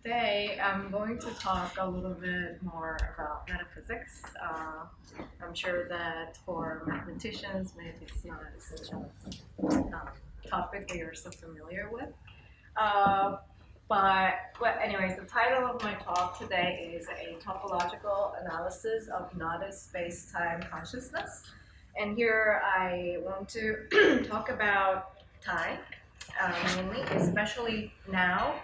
Today I'm going to talk a little bit more about metaphysics. I'm sure that for mathematicians, maybe it's not such a topic that you're so familiar with. Uh, but anyways, the title of my talk today is a topological analysis of knotted space-time consciousness. And here I want to talk about time, mainly, especially now.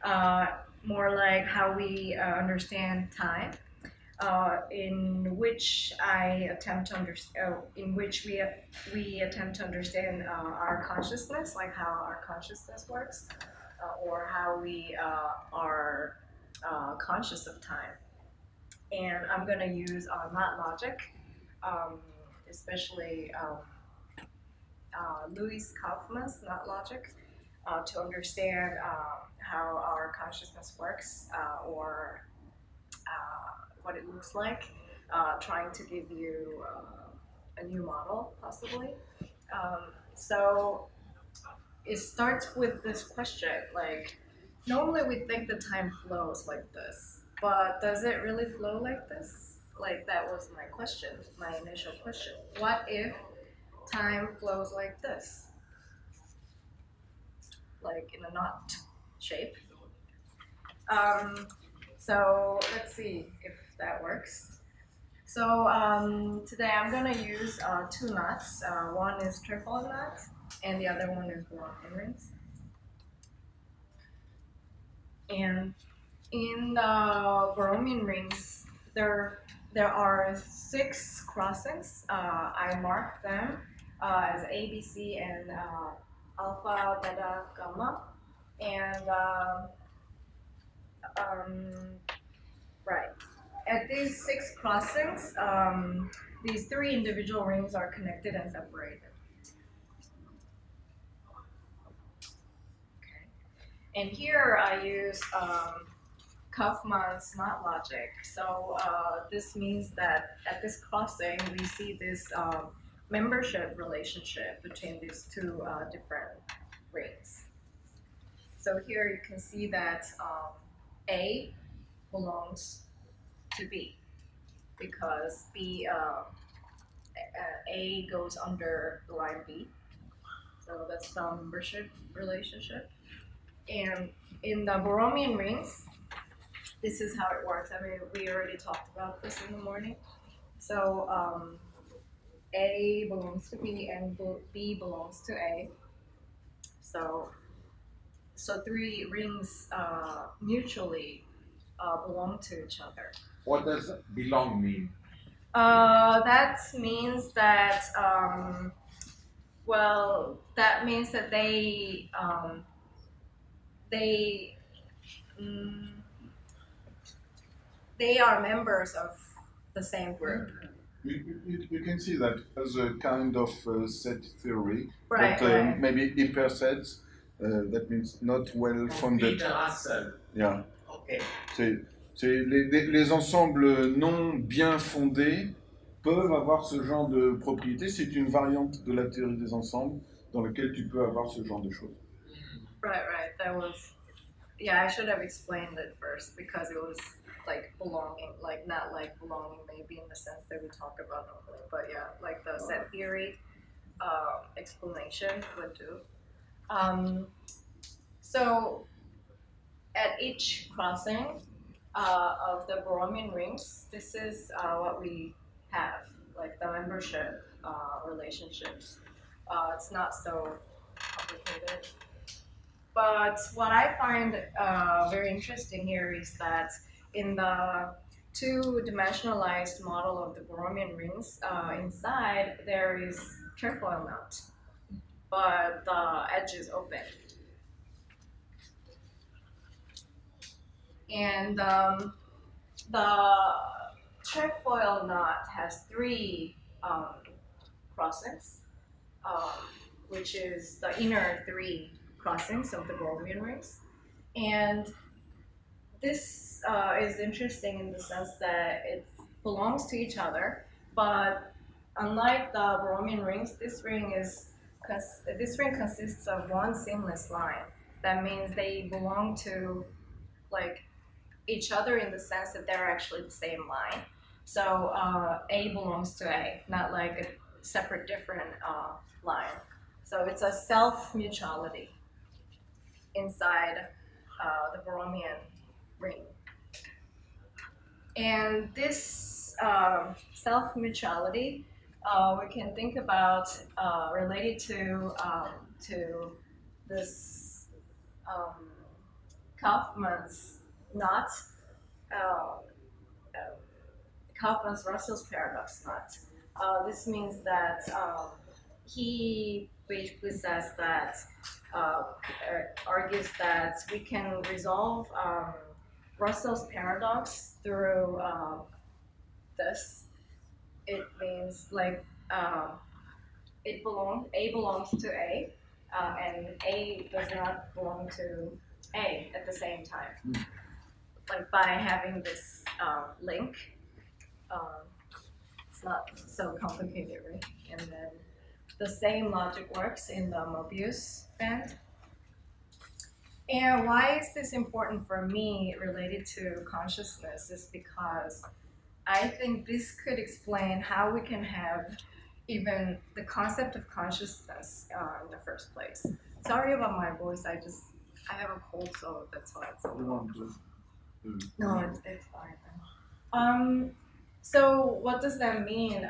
Uh, More like how we understand time, in which we attempt to understand our consciousness, like how our consciousness works, or how we are conscious of time. And I'm going to use not logic, um, especially Louis Kaufman's not logic, to understand how our consciousness works, or what it looks like, trying to give you a new model, possibly. So it starts with this question, like, normally we think the time flows like this, but does it really flow like this? Like, that was my question, my initial question. What if time flows like this? Like in a knot shape. So let's see if that works. So today I'm gonna use two knots. One is triple knot, and the other one is Borromean rings. And in the Borromean rings, there are 6 crossings. I marked them as A, B, C, and alpha, beta, gamma, and right. At these 6 crossings, these 3 individual rings are connected and separated. Okay. And here I use Kaufman's knot logic. So this means that at this crossing, we see this membership relationship between these 2 different rings. So here you can see that A belongs to B, because A goes under the line B. So that's the membership relationship. And in the Borromean rings, this is how it works. I mean, we already talked about this in the morning. So A belongs to B and B belongs to A. So 3 rings mutually belong to each other. What does belong mean? That means that that means that they they are members of the same group. You can see that as a kind of set theory, Right, but right. maybe hypersets, that means not well funded. Yeah. Okay. Les ensembles non bien fondés peuvent avoir ce genre de propriété. C'est une variante de la théorie des ensembles dans laquelle tu peux avoir ce genre de choses. Right, right. That was, yeah, I should have explained it first, because it was like belonging, like not like belonging maybe in the sense that we talk about normally, but yeah, like the set theory explanation would do. So at each crossing of the Borromean rings, this is what we have, like the membership relationships. It's not so complicated. But what I find very interesting here is that in the 2-dimensionalized model of the Borromean rings, inside there is trefoil knot, but the edge is open. And the trefoil knot has 3 crossings, which is the inner 3 crossings of the Borromean rings. And this is interesting in the sense that it belongs to each other, but unlike the Borromean rings, this ring consists of one seamless line. That means they belong to like each other in the sense that they're actually the same line. So A belongs to A, not like a separate different line. So it's a self-mutuality inside the Borromean ring. And this self-mutuality we can think about related to this Kaufman's knot, Kaufman's Russell's paradox knot. This means that he basically says that, argues that we can resolve Russell's paradox through this. It means like A belongs to A, and A does not belong to A at the same time. Like by having this link, it's not so complicated, right? And then the same logic works in the Mobius band. And why is this important for me related to consciousness is because I think this could explain how we can have even the concept of consciousness in the first place. Sorry about my voice, I have a cold, so that's why it's a little... No, it's fine. So what does that mean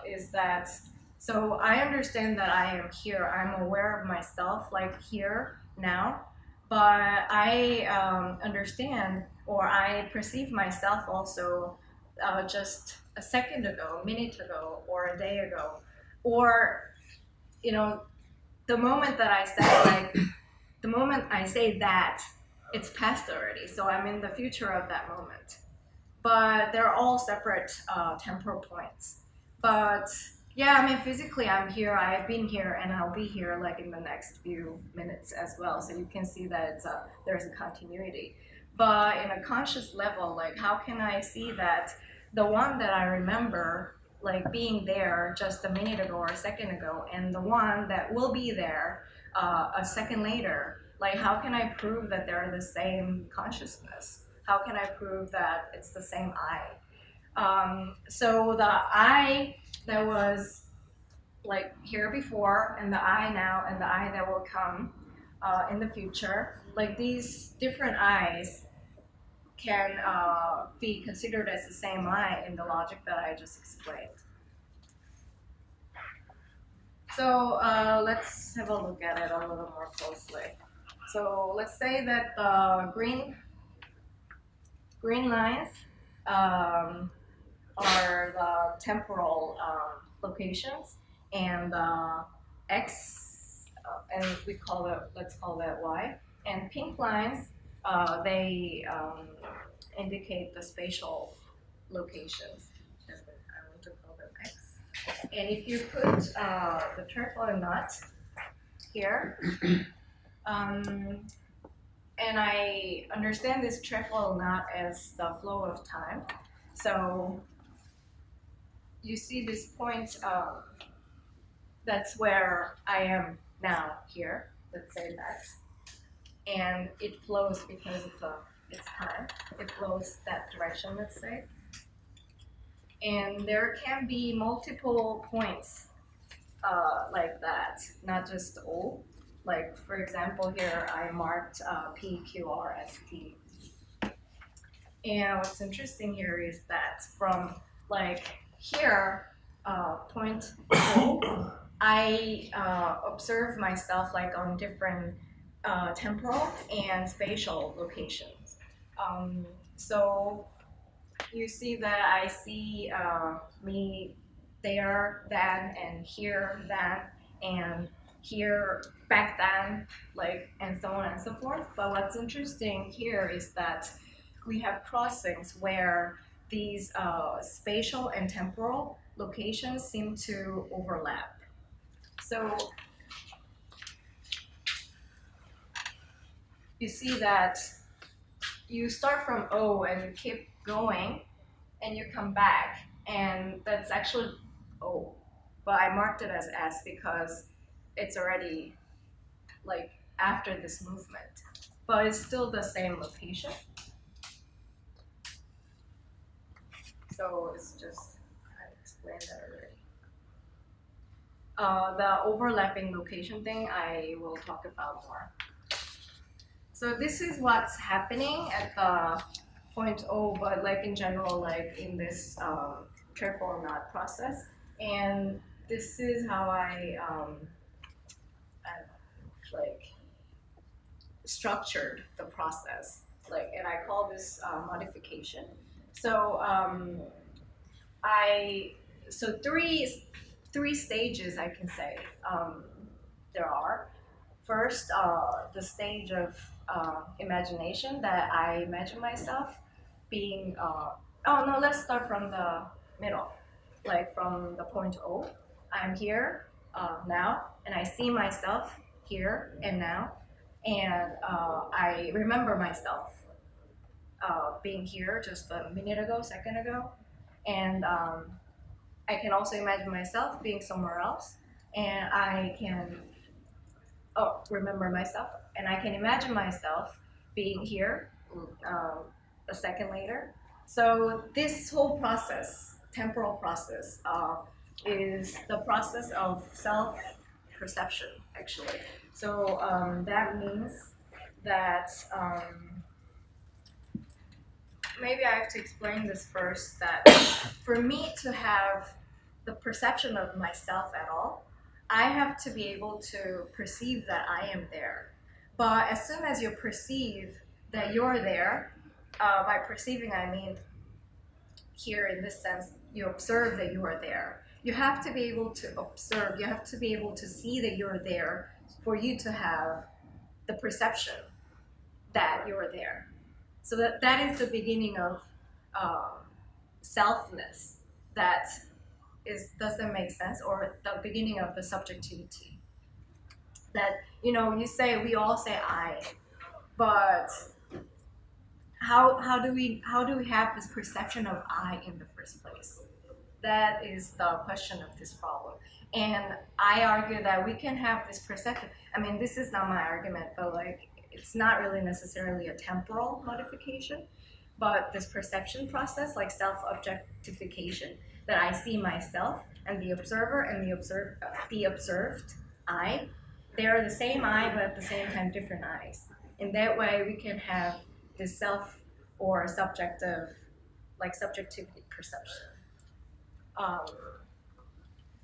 is that, so I understand that I am here, I'm aware of myself like here, now, but I understand or I perceive myself also just a second ago, a minute ago, or a day ago, or, you know, the moment that I say, like, the moment I say that, it's past already, so I'm in the future of that moment. But they're all separate temporal points. But yeah, I mean, physically I'm here, I've been here, and I'll be here like in the next few minutes as well. So you can see that it's there's a continuity. But in a conscious level, like how can I see that the one that I remember like being there just a minute ago or a second ago, and the one that will be there a second later, like how can I prove that they're the same consciousness? How can I prove that it's the same I? So the I that was like here before, and the I now, and the I that will come in the future, like these different I's can be considered as the same I in the logic that I just explained. So let's have a look at it a little more closely. So let's say that the green lines are the temporal locations, and X, and let's call that Y. And pink lines, they indicate the spatial locations. I want to call them X. And if you put the trefoil knot here, and I understand this trefoil knot as the flow of time. So you see this point, that's where I am now here, let's say that. And it flows because it's time. It flows that direction, let's say. And there can be multiple points like that, not just O. Like, for example, here I marked P, Q, R, S, T. And what's interesting here is that from like here, point O, I observe myself like on different temporal and spatial locations. So you see that I see me there, then, and here, then, and here, back then, like, and so on and so forth. But what's interesting here is that we have crossings where these spatial and temporal locations seem to overlap. So you see that you start from O and you keep going and you come back, and that's actually O. But I marked it as S because it's already like after this movement, but it's still the same location. so it's just, I explained that already. The overlapping location thing I will talk about more. So this is what's happening at the point O, but like in general, like in this triple knot process. And this is how I like structured the process. Like, and I call this modification. So so three stages I can say there are. First, the stage of imagination that I imagine myself being. Oh no, let's start from the middle, like from the point O. I'm here now, and I see myself here and now, and I remember myself being here just a minute ago, second ago, and I can also imagine myself being somewhere else, and I can remember myself, and I can imagine myself being here a second later. So this whole process, temporal process, is the process of self-perception, actually. So that means that maybe I have to explain this first, that for me to have the perception of myself at all, I have to be able to perceive that I am there. But as soon as you perceive that you're there, by perceiving I mean here in this sense, you observe that you are there. You have to be able to observe, you have to be able to see that you're there for you to have the perception that you're there. So that is the beginning of selfness. That does that make sense? Or the beginning of the subjectivity. That, you say, we all say I, but how do we have this perception of I in the first place? That is the question of this problem. And I argue that we can have this perception. I mean, this is not my argument, but like, it's not really necessarily a temporal modification, but this perception process, like self-objectification, that I see myself and the observer and the observed I, they are the same I, but at the same time different eyes. In that way, we can have this self or subjective, like subjectivity perception.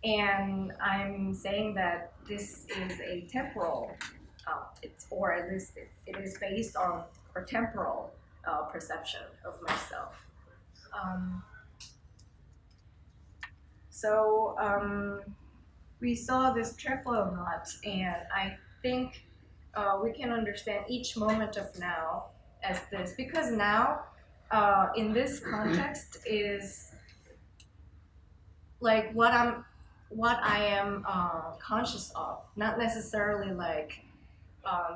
And I'm saying that this is a temporal, or at least it is based on a temporal perception of myself. So we saw this triple knot, and I think we can understand each moment of now as this, because now in this context is like what I am conscious of, not necessarily like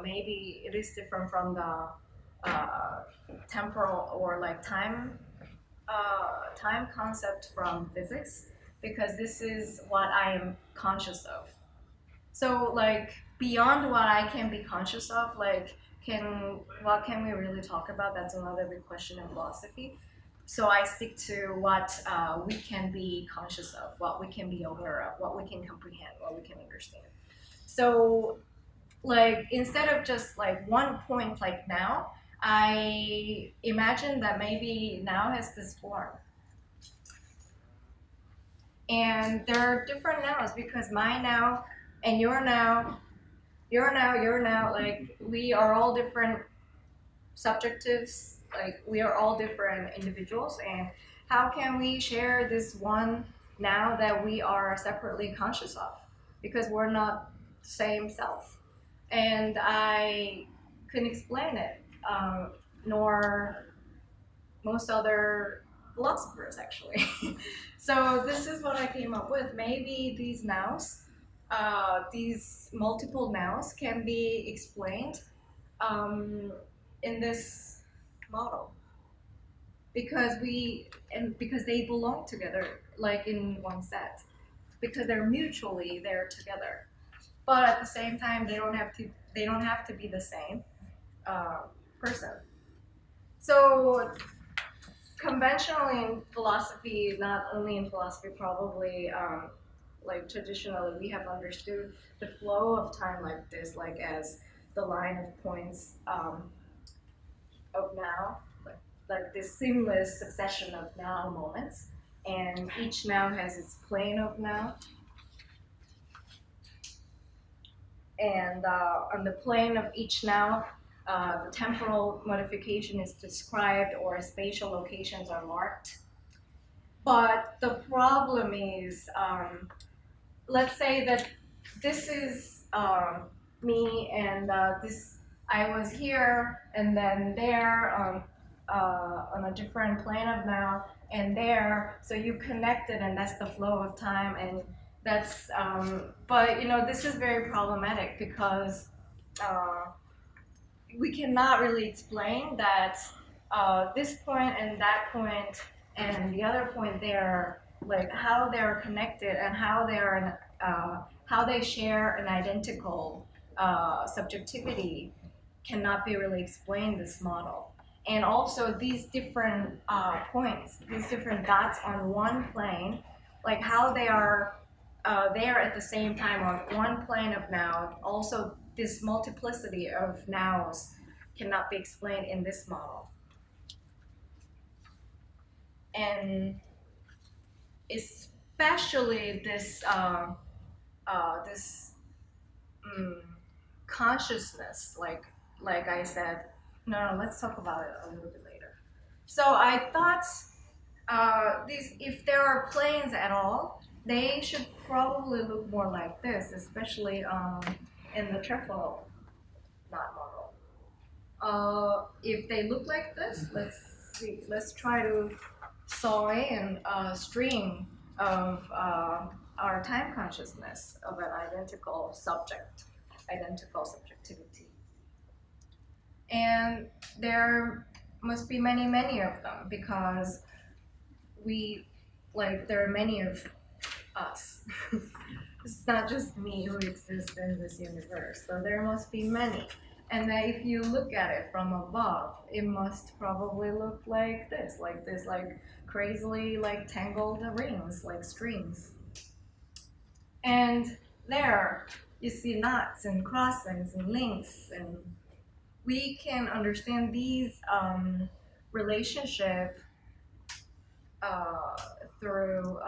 maybe it is different from the temporal or like time concept from physics, because this is what I am conscious of. So like beyond what I can be conscious of, like what can we really talk about? That's another big question in philosophy. So I stick to what we can be conscious of, what we can be aware of, what we can comprehend, what we can understand. So like instead of just like one point like now, I imagine that maybe now has this form. And there are different nows, because my now and your now, your now, like we are all different subjectives, like we are all different individuals, and how can we share this one now that we are separately conscious of? Because we're not the same self. And I couldn't explain it, nor most other philosophers actually. So this is what I came up with. Maybe these nows, these multiple nows can be explained in this model, because they belong together, like in one set, because they're mutually there together, but at the same time they don't have to be the same person. So conventionally in philosophy, not only in philosophy, probably like traditionally, we have understood the flow of time like this, like as the line of points of now, like this seamless succession of now moments, and each now has its plane of now. And on the plane of each now, the temporal modification is described or spatial locations are marked. But the problem is, let's say that this is me and this, I was here and then there on a different plane of now and there, so you connected and that's the flow of time, and that's, but you know, this is very problematic because we cannot really explain that this point and that point and the other point there, like how they're connected and how how they share an identical subjectivity cannot be really explained in this model. And also these different points, these different dots on one plane, like how they are there at the same time on one plane of now, also this multiplicity of nows cannot be explained in this model. And especially this consciousness, like I said, no, let's talk about it a little bit later. So I thought these, if there are planes at all, they should probably look more like this, especially in the trefoil knot model. If they look like this, let's see. Let's try to saw in a string of our time consciousness of an identical subject, identical subjectivity. And there must be many, many of them because there are many of us. It's not just me who exists in this universe, so there must be many. And then if you look at it from above, it must probably look like this, like crazily like tangled rings, like strings. And there you see knots and crossings and links, and we can understand these relationship through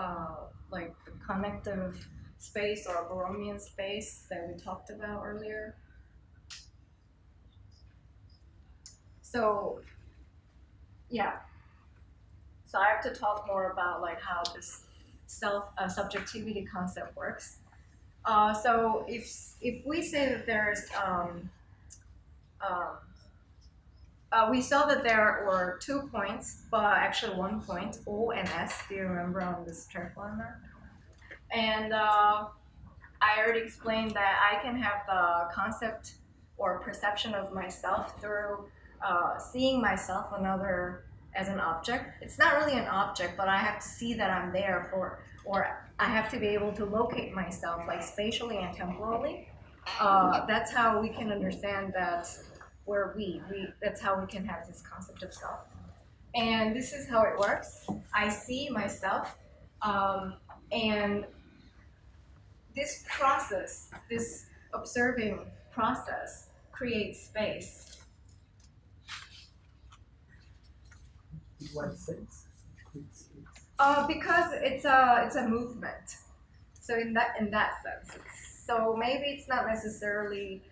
like the connective space or Borromean space that we talked about earlier. So yeah, so I have to talk more about like how this subjectivity concept works. So if we say that there's we saw that there were 2 points, but actually 1 point, O and S. Do you remember on this trefoil knot? And I already explained that I can have the concept or perception of myself through seeing myself as an object. It's not really an object, but I have to see that I'm there or I have to be able to locate myself like spatially and temporally. That's how we can understand that that's how we can have this concept of self. And this is how it works. I see myself, and this process, this observing process, creates space. In what sense? Because it's a movement. So in that sense, so maybe it's not necessarily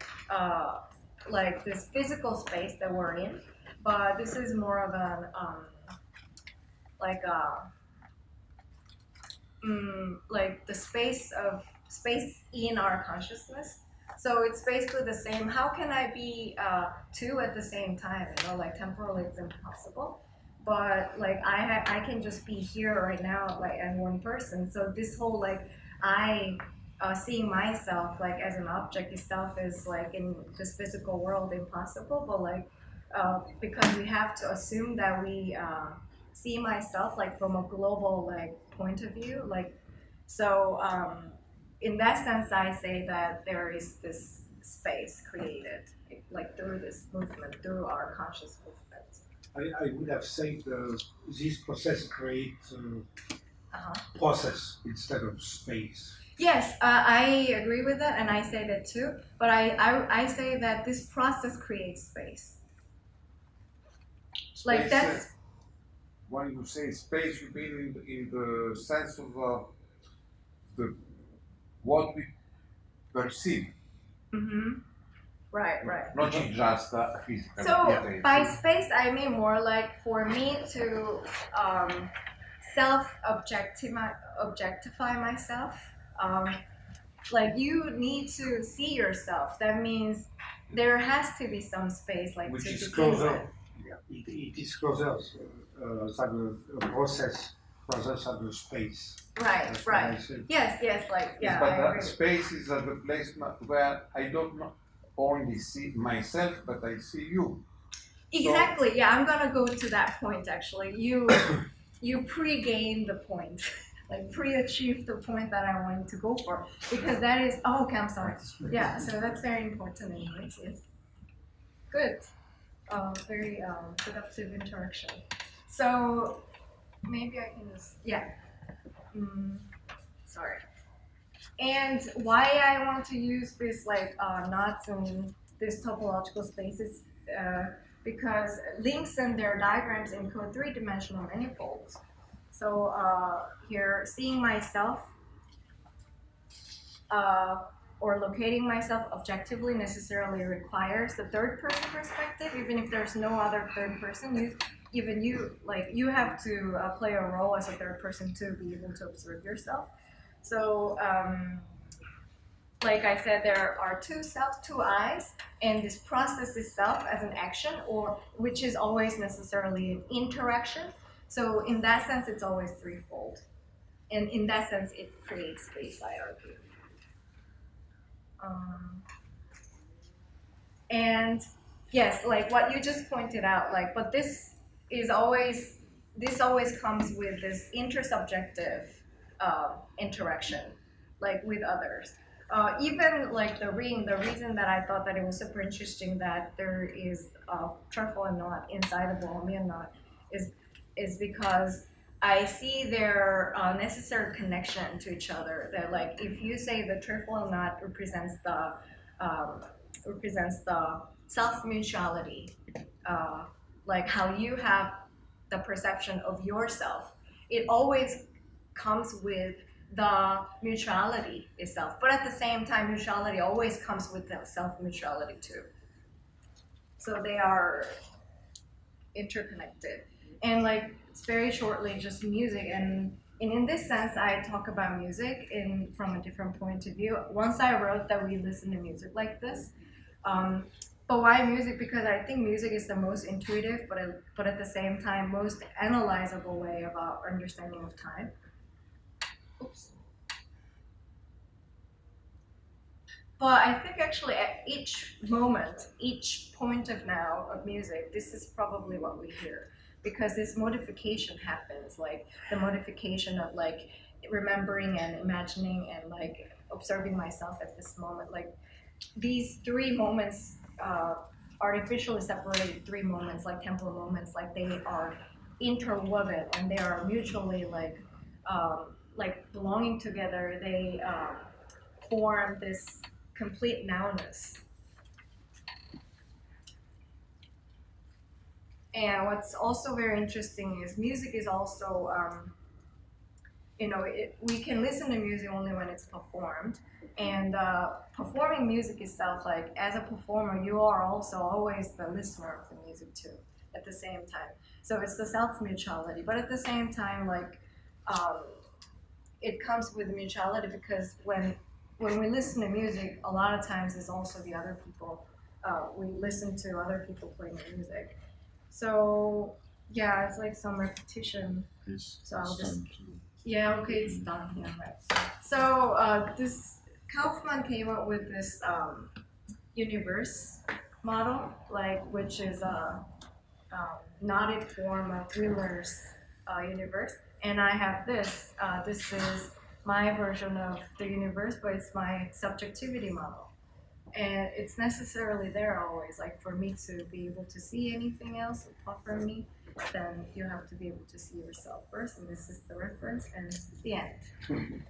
like this physical space that we're in, but this is more of an like the space in our consciousness. So it's basically the same. How can I be two at the same time? You know, like temporally it's impossible. But like I can just be here right now, like as one person. So this whole like seeing myself like as an object itself is like in this physical world impossible. But like because we have to assume that we see myself like from a global like point of view, like so. In that sense, I say that there is this space created, like through this movement, through our conscious movement. I would have said this process creates Uh-huh. process instead of space. Yes, I agree with that, and I say that too. But I say that this process creates space. Like Space, that's when you say space, you mean in the sense of the what we perceive, right, right. not just physical So appearance. by space, I mean more like for me to objectify myself. Like you need to see yourself. That means there has to be some space, like Which to is begin closer. with. Yeah, it is closer than a process rather than a space. Right, That's what I right. said. Yes, like yeah, But I that agree. space is the place where I don't only see myself, but I see you. Exactly. Yeah, I'm gonna go to that point actually. You pre-gain the point, like pre-achieve the point that I wanted to go for, because that is. Oh, okay. I'm sorry. Yeah. So that's very important, anyways. Yes. Good. Very productive interaction. So maybe I can just sorry. And why I want to use this like knots and this topological spaces because links and their diagrams encode three-dimensional manifolds. So here, seeing myself or locating myself objectively necessarily requires the third-person perspective, even if there's no other third person. You have to play a role as a third person to be able to observe yourself. So, like I said, there are two self, two eyes, and this process itself as an action, or which is always necessarily an interaction. So, in that sense, it's always threefold, and in that sense, it creates space. I argue. And yes, like what you just pointed out, like, but this always comes with this intersubjective interaction, like with others. Even like the ring, the reason that I thought that it was super interesting that there is a truffle and knot inside the Borromean knot is because I see their necessary connection to each other. That like if you say the truffle and knot represents the self-mutuality, like how you have the perception of yourself, it always comes with the mutuality itself. But at the same time, mutuality always comes with the self-mutuality too. So they are interconnected. And like, it's very shortly just music. And in this sense, I talk about music from a different point of view. Once I wrote that we listen to music like this. But why music? Because I think music is the most intuitive, but at the same time, most analyzable way of our understanding of time. Oops. But I think actually at each moment, each point of now of music, this is probably what we hear. Because this modification happens, like the modification of like remembering and imagining and like observing myself at this moment. Like these three moments, artificially separated three moments, like temporal moments, like they are interwoven and they are mutually like belonging together. They form this complete nowness. And what's also very interesting is music is also, we can listen to music only when it's performed. And performing music itself, like as a performer, you are also always the listener of the music too, at the same time. So it's the self-mutuality, but at the same time, like it comes with mutuality because when we listen to music, a lot of times it's also the other people. We listen to other people playing the music. So yeah, it's like some repetition. So I'll just okay, it's done. Yeah, right. So this Kaufman came up with this universe model, like which is a knotted form of Wheeler's universe, and I have this. This is my version of the universe, but it's my subjectivity model. And it's necessarily there always. Like for me to be able to see anything else apart from me, then you have to be able to see yourself first, and this is the reference and the end.